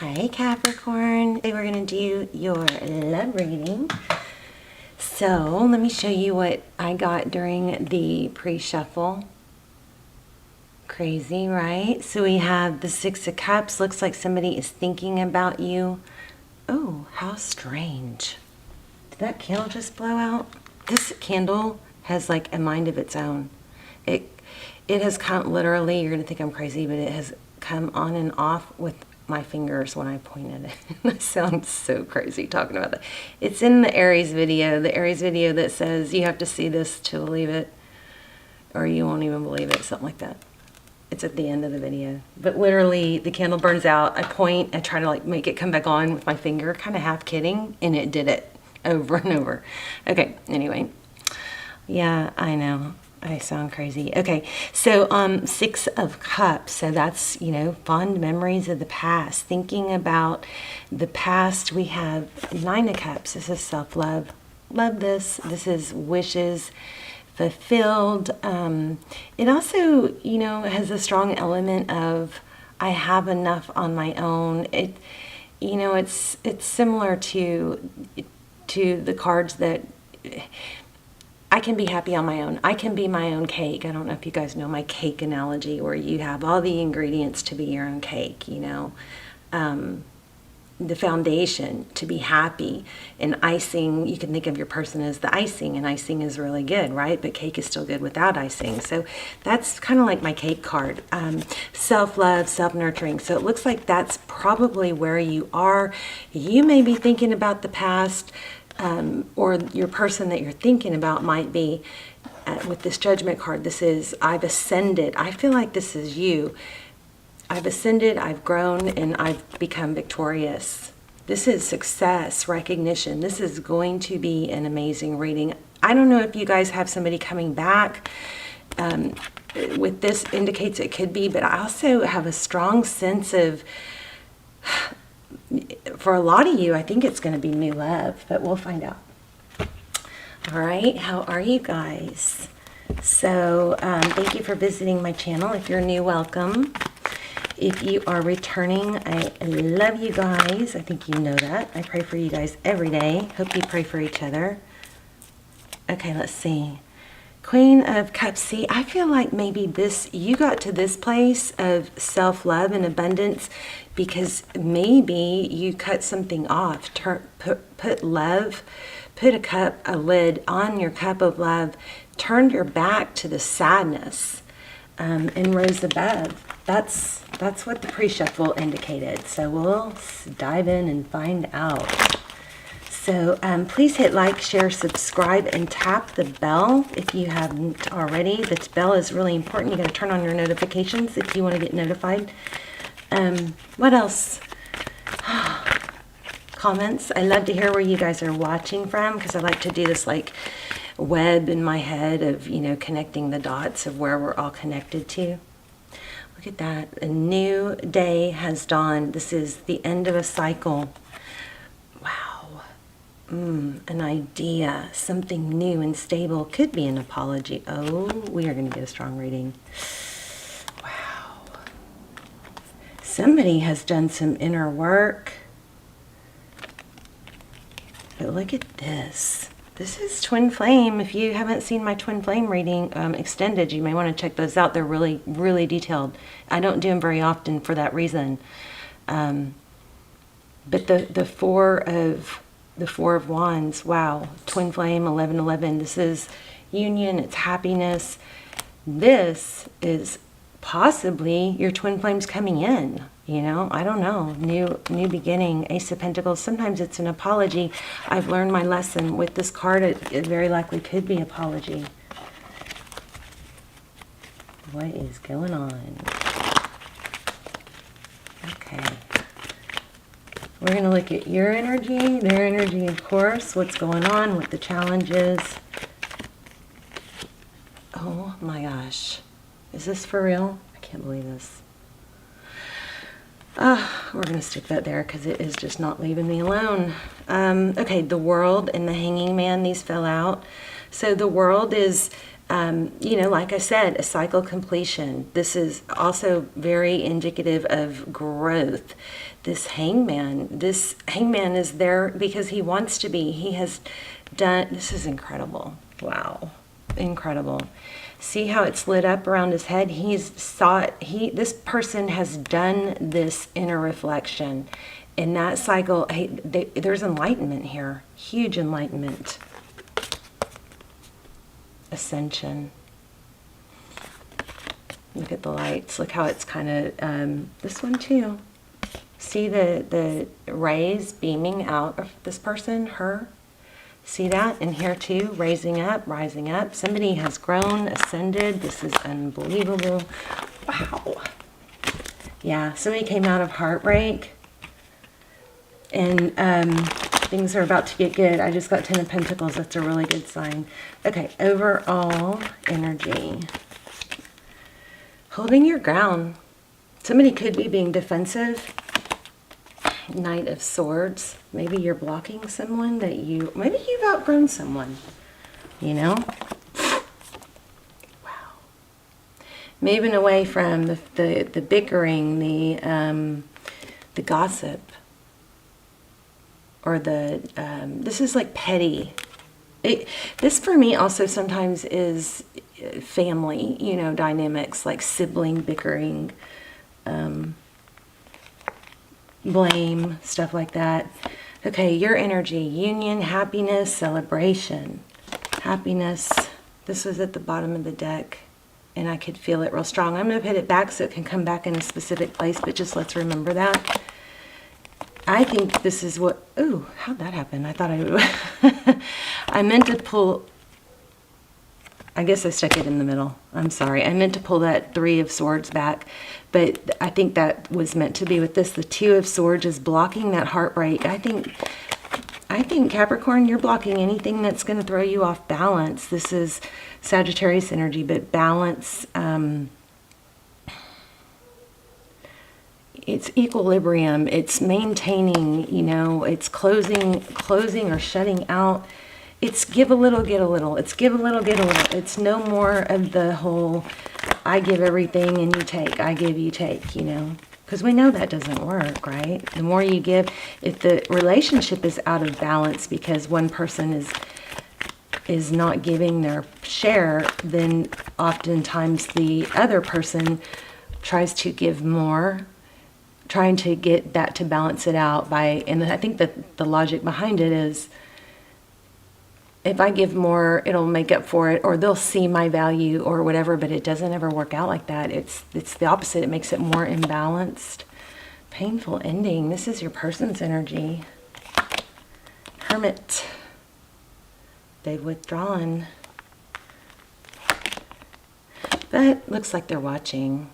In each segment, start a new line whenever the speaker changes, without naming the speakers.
Hi Capricorn. Today we're going to do your love reading. So let me show you what I got during the pre-shuffle. Crazy, right? So we have the Six of Cups. Looks like somebody is thinking about you. Oh, how strange. Did that candle just blow out? This candle has like a mind of its own. It has come, literally, you're going to think I'm crazy, but it has come on and off with my fingers when I pointed it. I sound so crazy talking about that. It's in the Aries video, that says you have to see this to believe it, or you won't even believe it, something like that. It's at the end of the video. But literally, the candle burns out, I point, I try to like make it come back on with my finger, kind of half kidding, and it did it over and over. Okay, anyway. Yeah, I know. I sound crazy. Okay, so Six of Cups. So that's, you know, fond memories of the past. Thinking about the past, we have Nine of Cups. This is self-love. Love this. This is wishes fulfilled. It also, you know, has a strong element of I have enough on my own. It, you know, it's similar to the cards that I can be happy on my own. I can be my own cake. I don't know if you guys know my cake analogy, where you have all the ingredients to be your own cake, you know. The foundation to be happy. And icing, you can think of your person as the icing, and icing is really good, right? But cake is still good without icing. So that's kind of like my cake card. Self-love, self-nurturing. So it looks like that's probably where you are. You may be thinking about the past, or your person that you're thinking about might be, with this Judgment card, this is, I've ascended. I feel like this is you. I've ascended, I've grown, and I've become victorious. This is success, recognition. This is going to be an amazing reading. I don't know if you guys have somebody coming back. With this indicates it could be, but I also have a strong sense of, for a lot of you, I think it's going to be new love, but we'll find out. All right, how are you guys? So thank you for visiting my channel. If you're new, welcome. If you are returning, I love you guys. I think you know that. I pray for you guys every day. Hope you pray for each other. Okay, let's see. Queen of Cups. See, I feel like maybe you got to this place of self-love and abundance because maybe you cut something off. Put love, put a lid on your cup of love, turned your back to the sadness, and rose above. That's what the pre-shuffle indicated. So we'll dive in and find out. So please hit like, share, subscribe, and tap the bell if you haven't already. The bell is really important. You got to turn on your notifications if you want to get notified. What else? Comments. I love to hear where you guys are watching from, because I like to do this like web in my head of, you know, connecting the dots of where we're all connected to. Look at that. A new day has dawned. This is the end of a cycle. Wow. An idea, something new and stable. Could be an apology. Oh, we are going to get a strong reading. Wow. Somebody has done some inner work. But look at this. This is Twin Flame. If you haven't seen my Twin Flame reading extended, you may want to check those out. They're really, really detailed. I don't do them very often for that reason. But the Four of Wands, wow. Twin Flame, 1111. This is union, it's happiness. This is possibly your Twin Flames coming in. You know, I don't know. New beginning. Ace of Pentacles. Sometimes it's an apology. I've learned my lesson with this card. It very likely could be apology. What is going on? Okay. We're going to look at your energy, their energy, of course, what's going on, what the challenge is. Oh my gosh. Is this for real? I can't believe this. We're going to stick that there because it is just not leaving me alone. Okay, the World and the Hanging Man, these fell out. So the World is You know, like I said, a cycle completion. This is also very indicative of growth. This hangman is there because he wants to be. He has done, this is incredible. Wow. Incredible. See how it's lit up around his head? This person has done this inner reflection. In that cycle, there's enlightenment here. Huge enlightenment. Ascension. Look at the lights. Look how it's kind of, this one too. See the rays beaming out of this person, her? See that? And here too, rising up. Somebody has grown, ascended. This is unbelievable. Wow. Yeah, somebody came out of heartbreak. And things are about to get good. I just got 10 of Pentacles. That's a really good sign. Okay, overall energy. Holding your ground. Somebody could be being defensive. Knight of Swords. Maybe you're blocking someone maybe you've outgrown someone, you know? Wow. Moving away from the bickering, the gossip, or this is like petty. This for me also sometimes is family, you know, dynamics, like sibling bickering, blame, stuff like that. Okay, your energy, union, happiness, celebration. Happiness. This was at the bottom of the deck, and I could feel it real strong. I'm going to put it back so it can come back in a specific place, but just let's remember that. I think this is what... Ooh, how'd that happen? I thought I would... I meant to pull... I guess I stuck it in the middle. I'm sorry. I meant to pull that 3 of Swords back, but I think that was meant to be with this. The 2 of Swords is blocking that heartbreak. I think Capricorn, you're blocking anything that's going to throw you off balance. This is Sagittarius energy, but balance, it's equilibrium. It's maintaining, you know, it's closing or shutting out. It's give a little, get a little. It's give a little, get a little. It's no more of the whole, I give everything and you take. I give, you take, you know. Because we know that doesn't work, right? The more you give, if the relationship is out of balance because one person is not giving their share, then oftentimes the other person tries to give more, trying to get that to balance it out by, and I think that the logic behind it is, if I give more, it'll make up for it, or they'll see my value or whatever, but it doesn't ever work out like that. It's the opposite. It makes it more imbalanced. Painful ending. This is your person's energy. Hermit. They've withdrawn. But looks like they're watching.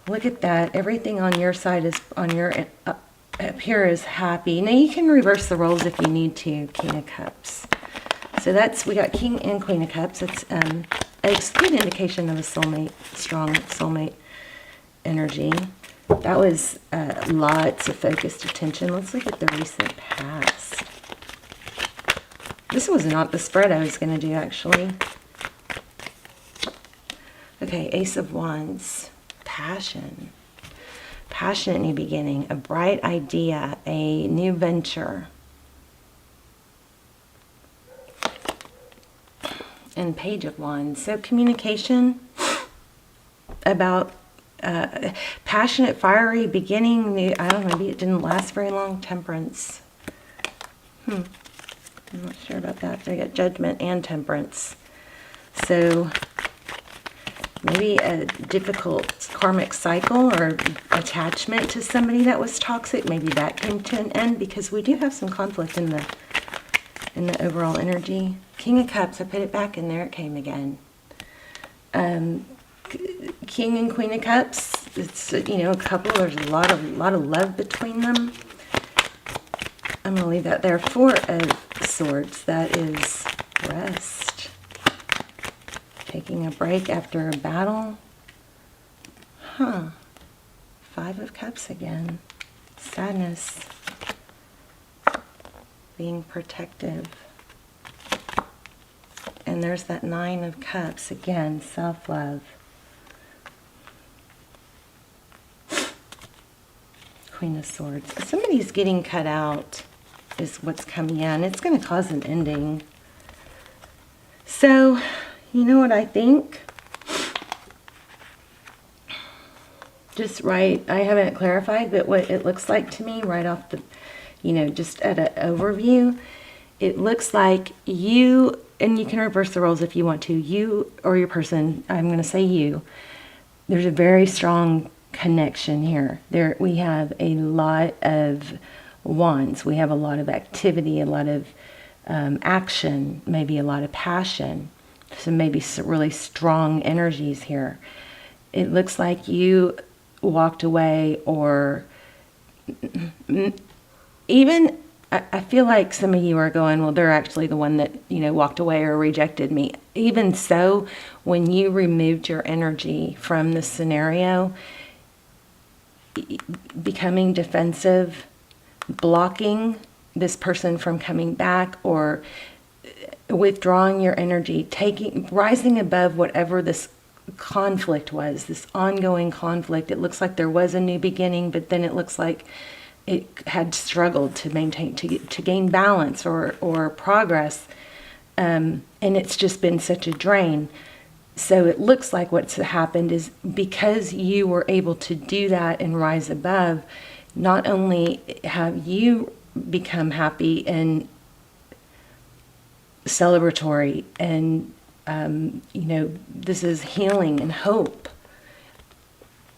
Look at that. Everything on your side is, on your up here is happy. Now you can reverse the roles if you need to. King of Cups. So that's, we got King and Queen of Cups. It's a good indication of a soulmate, strong soulmate energy. That was lots of focused attention. Let's look at the recent past. This was not the spread I was going to do, actually. Okay, Ace of Wands. Passion. Passionate new beginning. A bright idea. A new venture. And Page of Wands. So communication about passionate, fiery beginning. New, I don't know, maybe it didn't last very long. Temperance. I'm not sure about that. So we got Judgment and Temperance. So maybe a difficult karmic cycle or attachment to somebody that was toxic. Maybe that came to an end, because we do have some conflict in the overall energy. King of Cups, I put it back in there, it came again. King and Queen of Cups, it's, you know, a couple, there's a lot of love between them. I'm going to leave that there. 4 of Swords, that is rest. Taking a break after a battle. 5 of Cups again. Sadness. Being protective. And and there's that 9 of Cups. Again, self-love. Queen of Swords. Somebody's getting cut out is what's coming in. It's going to cause an ending. So, you know what I think? Just right, I haven't clarified, but what it looks like to me right off the, you know, just at an overview, it looks like you, and you can reverse the roles if you want to, you or your person, I'm going to say you, there's a very strong connection here. There we have a lot of wands, we have a lot of activity, a lot of action, maybe a lot of passion, so maybe some really strong energies here. It looks like you walked away, or even I feel like some of you are going, well, they're actually the one that, you know, walked away or rejected me. Even so, when you removed your energy from the scenario, becoming defensive, blocking this person from coming back, or withdrawing your energy, rising above whatever this conflict was, this ongoing conflict. It looks like there was a new beginning, but then it looks like it had struggled to maintain, to gain balance or progress, and it's just been such a drain. So it looks like what's happened is, because you were able to do that and rise above, not only have you become happy and celebratory and you know, this is healing and hope.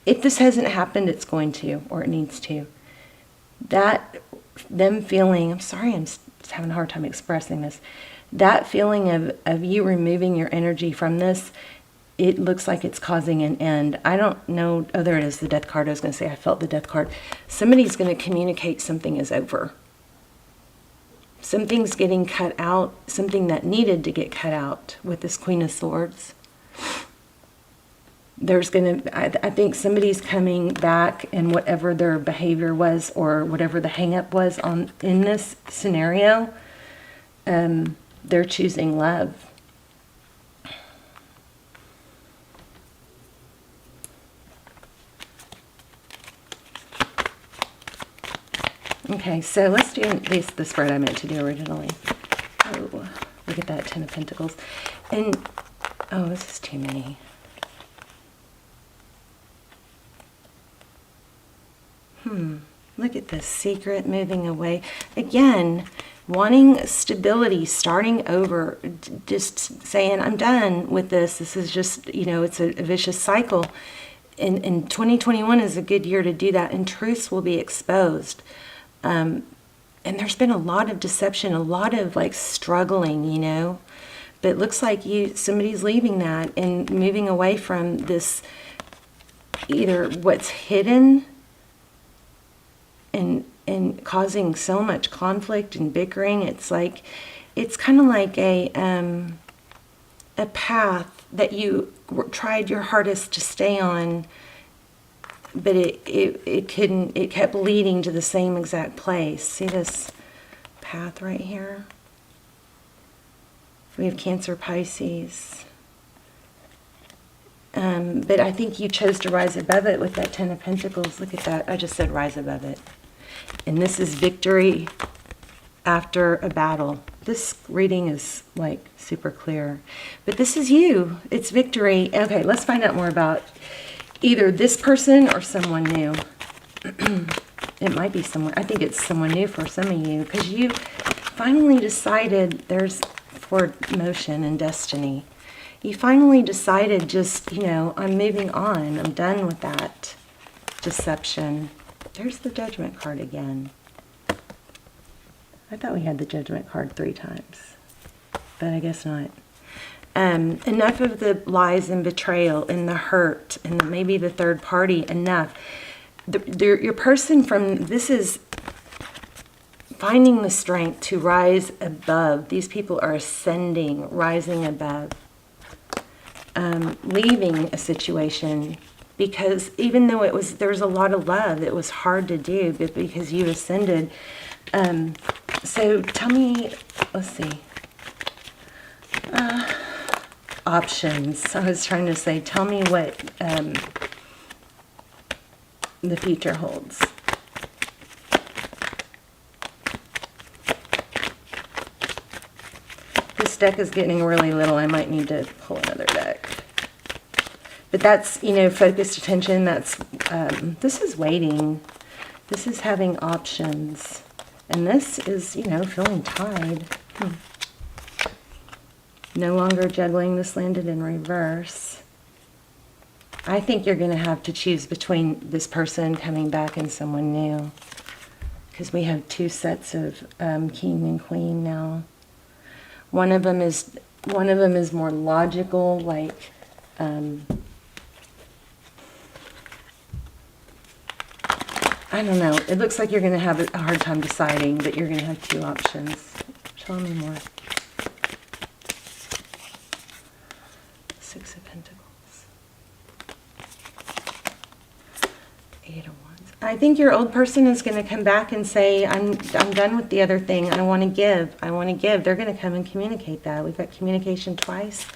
If this hasn't happened, it's going to, or it needs to. That, them feeling, I'm sorry, I'm having a hard time expressing this. That feeling of you removing your energy from this, it looks like it's causing an end. I don't know. Oh, there it is, the Death card. I was going to say, I felt the Death card. Somebody's going to communicate something is over. Something's getting cut out, something that needed to get cut out with this Queen of Swords. There's going to, I think somebody's coming back, and whatever their behavior was, or whatever the hang-up was in this scenario, they're choosing love. Okay, so let's do the spread I meant to do originally. Oh, look at that 10 of Pentacles. And, oh, this is too many. Look at this, secret, moving away. Again, wanting stability, starting over, just saying, I'm done with this. This is just, you know, it's a vicious cycle. And 2021 is a good year to do that, and truths will be exposed. And there's been a lot of deception, a lot of like struggling, you know, but it looks like somebody's leaving that and moving away from this, either what's hidden and causing so much conflict and bickering. It's like, it's kind of like a path that you tried your hardest to stay on, but it couldn't, it kept leading to the same exact place. See this path right here? We have Cancer, Pisces. But I think you chose to rise above it with that 10 of Pentacles. Look at that. I just said rise above it. And this is victory after a battle. This reading is like super clear. But this is you. It's victory. Okay, let's find out more about either this person or someone new. It might be someone, I think it's someone new for some of you, because you finally decided, there's forward motion and destiny. You finally decided, just, you know, I'm moving on. I'm done with that deception. There's the Judgment card again. I thought we had the Judgment card 3 times, but I guess not. Enough of the lies and betrayal and the hurt and maybe the third party. Enough. Your person from this is finding the strength to rise above. These people are ascending, rising above, leaving a situation, because even though there was a lot of love, it was hard to do, but because you ascended. So tell me, let's see. options. I was trying to say, tell me what the future holds. This deck is getting really little. I might need to pull another deck. But that's, you know, focused attention. That's, this is waiting. This is having options. And this is, you know, feeling tied. No longer juggling. This landed in reverse. I think you're going to have to choose between this person coming back and someone new. Because we have two sets of king and queen now. One of them is more logical, like I don't know. It looks like you're going to have a hard time deciding, but you're going to have two options. Tell me more. Six of Pentacles. Eight of Wands. I think your old person is going to come back and say, I'm done with the other thing. I want to give. I want to give. They're going to come and communicate that. We've got communication twice.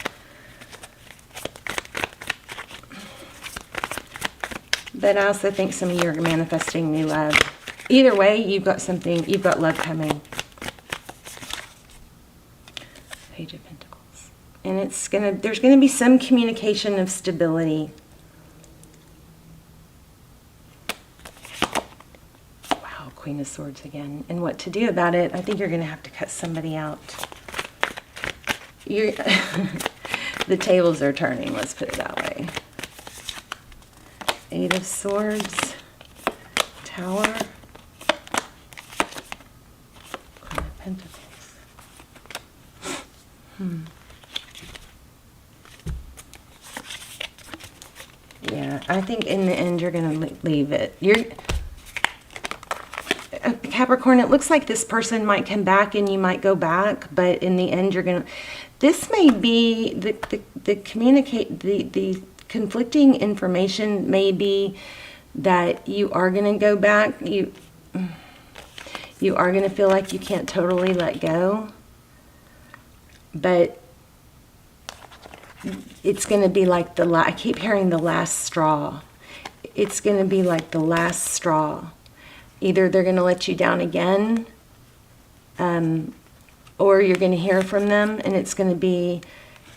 But I also think some of you are manifesting new love. Either way, you've got something, you've got love coming. Page of Pentacles. And there's gonna be some communication of stability. Wow, Queen of Swords again. And what to do about it, I think you're gonna have to cut somebody out. The tables are turning, let's put it that way. Eight of Swords, Tower, Queen of Pentacles. Yeah, I think in the end you're going to leave it. Capricorn, it looks like this person might come back and you might go back, but in the end you're going to... This may be the conflicting information may be that you are going to go back. You are going to feel like you can't totally let go. But it's going to be like I keep hearing the last straw. It's going to be like the last straw. Either they're going to let you down again, or you're going to hear from them and it's going to be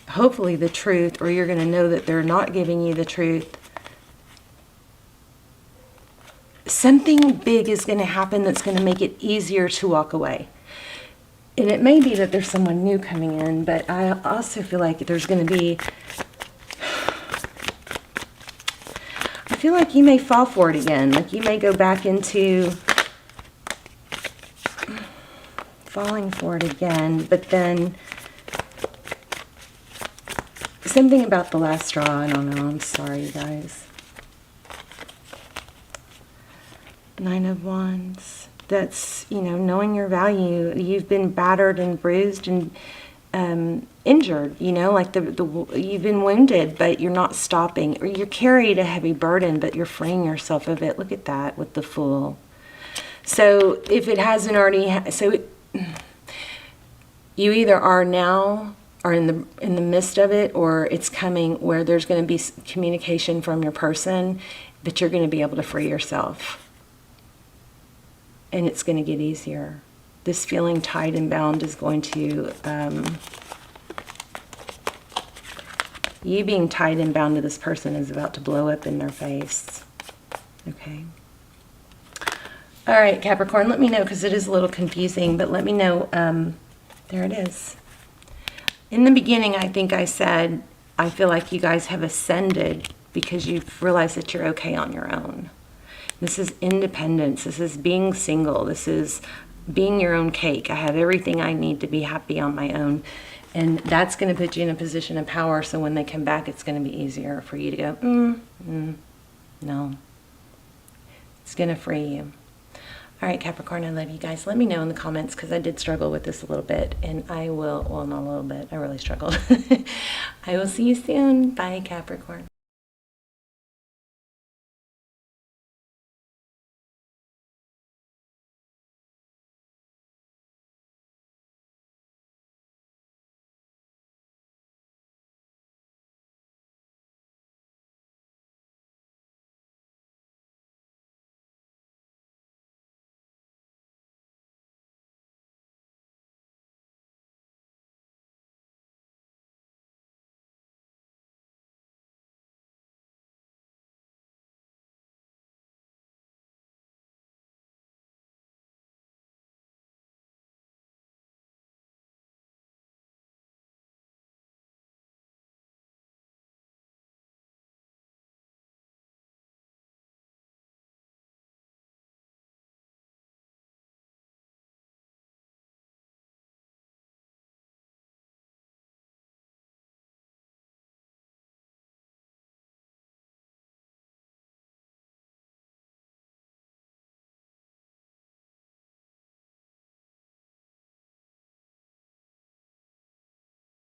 hopefully the truth, or you're going to know that they're not giving you the truth. Something big is going to happen that's going to make it easier to walk away. And it may be that there's someone new coming in, but I also feel like there's going to be... I feel like you may fall for it again. Like you may go back into falling for it again, but then... Something about the last straw, I don't know. I'm sorry, you guys. Nine of Wands. That's, you know, knowing your value. You've been battered and bruised and injured, you know, like you've been wounded, but you're not stopping. Or you're carried a heavy burden, but you're freeing yourself of it. Look at that with the Fool. So if it hasn't already... you either are now... or in the midst of it, or it's coming where there's going to be communication from your person, but you're going to be able to free yourself. And it's going to get easier. This feeling tied and bound is going to... you being tied and bound to this person is about to blow up in their face. Okay. All right, Capricorn, let me know, because it is a little confusing, but let me know. There it is. In the beginning, I think I said, I feel like you guys have ascended because you've realized that you're okay on your own. This is independence. This is being single. This is being your own cake. I have everything I need to be happy on my own. And that's going to put you in a position of power. So when they come back, it's going to be easier for you to go, no. It's going to free you. All right, Capricorn, I love you guys. Let me know in the comments, because I did struggle with this a little bit. And I will, well, not a little bit. I really struggled. I will see you soon. Bye, Capricorn.